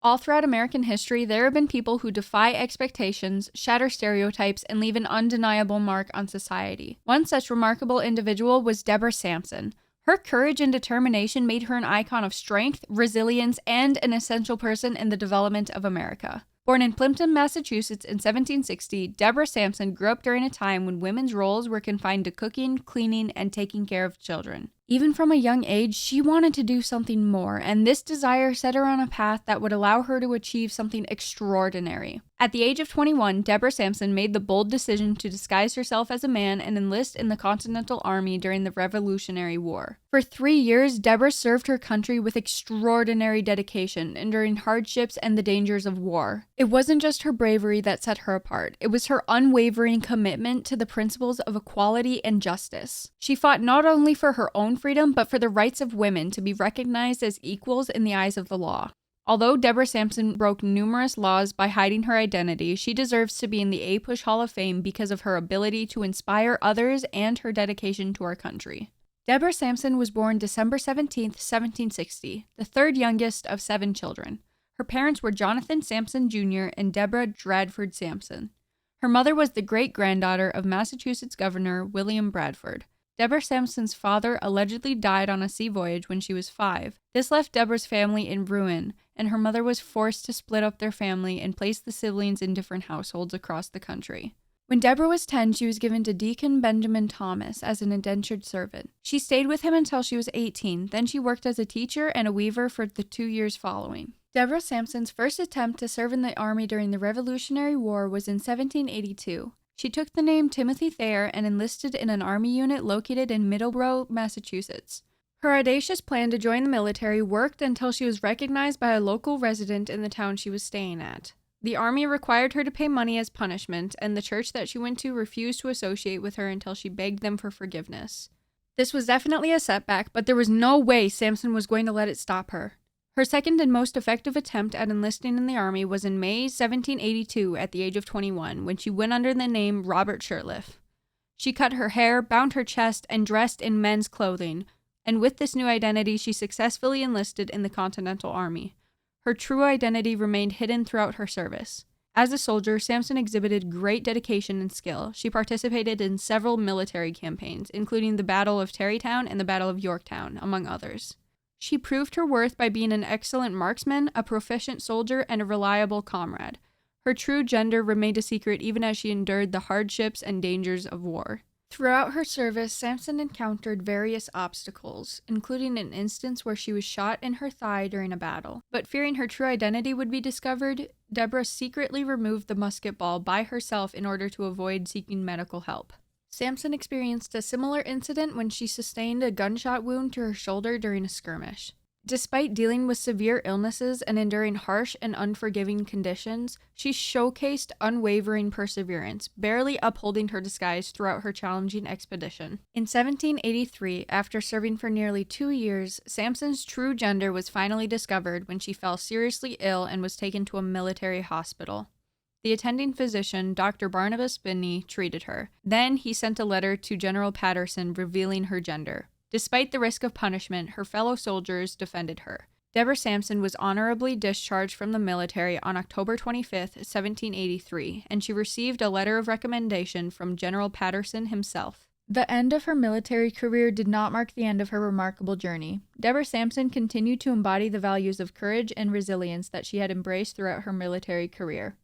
All throughout American history, there have been people who defy expectations, shatter stereotypes, and leave an undeniable mark on society. One such remarkable individual was Deborah Sampson. Her courage and determination made her an icon of strength, resilience, and an essential person in the development of America. Born in Plimpton, Massachusetts in 1760, Deborah Sampson grew up during a time when women's roles were confined to cooking, cleaning, and taking care of children. Even from a young age, she wanted to do something more, and this desire set her on a path that would allow her to achieve something extraordinary. At the age of 21, Deborah Sampson made the bold decision to disguise herself as a man and enlist in the Continental Army during the Revolutionary War. For 3 years, Deborah served her country with extraordinary dedication, enduring hardships and the dangers of war. It wasn't just her bravery that set her apart, it was her unwavering commitment to the principles of equality and justice. She fought not only for her own freedom, but for the rights of women to be recognized as equals in the eyes of the law. Although Deborah Sampson broke numerous laws by hiding her identity, she deserves to be in the APUSH Hall of Fame because of her ability to inspire others and her dedication to our country. Deborah Sampson was born December 17, 1760, the third youngest of 7 children. Her parents were Jonathan Sampson Jr. and Deborah Bradford Sampson. Her mother was the great-granddaughter of Massachusetts Governor William Bradford. Deborah Sampson's father allegedly died on a sea voyage when she was 5. This left Deborah's family in ruin, and her mother was forced to split up their family and place the siblings in different households across the country. When Deborah was 10, she was given to Deacon Benjamin Thomas as an indentured servant. She stayed with him until she was 18, then she worked as a teacher and a weaver for the 2 years following. Deborah Sampson's first attempt to serve in the army during the Revolutionary War was in 1782. She took the name Timothy Thayer and enlisted in an army unit located in Middleborough, Massachusetts. Her audacious plan to join the military worked until she was recognized by a local resident in the town she was staying at. The army required her to pay money as punishment, and the church that she went to refused to associate with her until she begged them for forgiveness. This was definitely a setback, but there was no way Sampson was going to let it stop her. Her second and most effective attempt at enlisting in the army was in May 1782 at the age of 21, when she went under the name Robert Shirtliff. She cut her hair, bound her chest, and dressed in men's clothing, and with this new identity she successfully enlisted in the Continental Army. Her true identity remained hidden throughout her service. As a soldier, Sampson exhibited great dedication and skill. She participated in several military campaigns, including the Battle of Tarrytown and the Battle of Yorktown, among others. She proved her worth by being an excellent marksman, a proficient soldier, and a reliable comrade. Her true gender remained a secret even as she endured the hardships and dangers of war. Throughout her service, Sampson encountered various obstacles, including an instance where she was shot in her thigh during a battle. But fearing her true identity would be discovered, Deborah secretly removed the musket ball by herself in order to avoid seeking medical help. Sampson experienced a similar incident when she sustained a gunshot wound to her shoulder during a skirmish. Despite dealing with severe illnesses and enduring harsh and unforgiving conditions, she showcased unwavering perseverance, barely upholding her disguise throughout her challenging expedition. In 1783, after serving for nearly 2 years, Sampson's true gender was finally discovered when she fell seriously ill and was taken to a military hospital. The attending physician, Dr. Barnabas Binney, treated her. Then he sent a letter to General Patterson revealing her gender. Despite the risk of punishment, her fellow soldiers defended her. Deborah Sampson was honorably discharged from the military on October 25, 1783, and she received a letter of recommendation from General Patterson himself. The end of her military career did not mark the end of her remarkable journey. Deborah Sampson continued to embody the values of courage and resilience that she had embraced throughout her military career.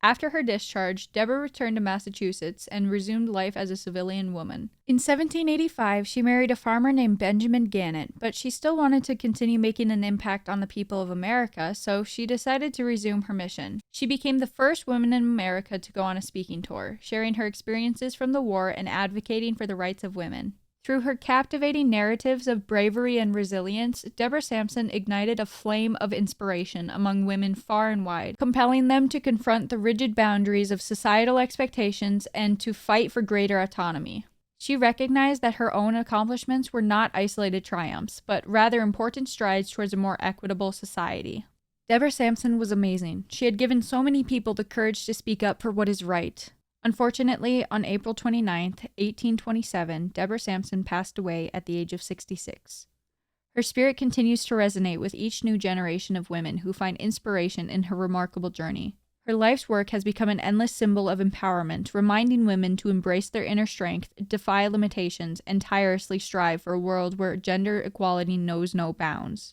After her discharge, Deborah returned to Massachusetts and resumed life as a civilian woman. In 1785, she married a farmer named Benjamin Gannett, but she still wanted to continue making an impact on the people of America, so she decided to resume her mission. She became the first woman in America to go on a speaking tour, sharing her experiences from the war and advocating for the rights of women. Through her captivating narratives of bravery and resilience, Deborah Sampson ignited a flame of inspiration among women far and wide, compelling them to confront the rigid boundaries of societal expectations and to fight for greater autonomy. She recognized that her own accomplishments were not isolated triumphs, but rather important strides towards a more equitable society. Deborah Sampson was amazing. She had given so many people the courage to speak up for what is right. Unfortunately, on April 29, 1827, Deborah Sampson passed away at the age of 66. Her spirit continues to resonate with each new generation of women who find inspiration in her remarkable journey. Her life's work has become an endless symbol of empowerment, reminding women to embrace their inner strength, defy limitations, and tirelessly strive for a world where gender equality knows no bounds.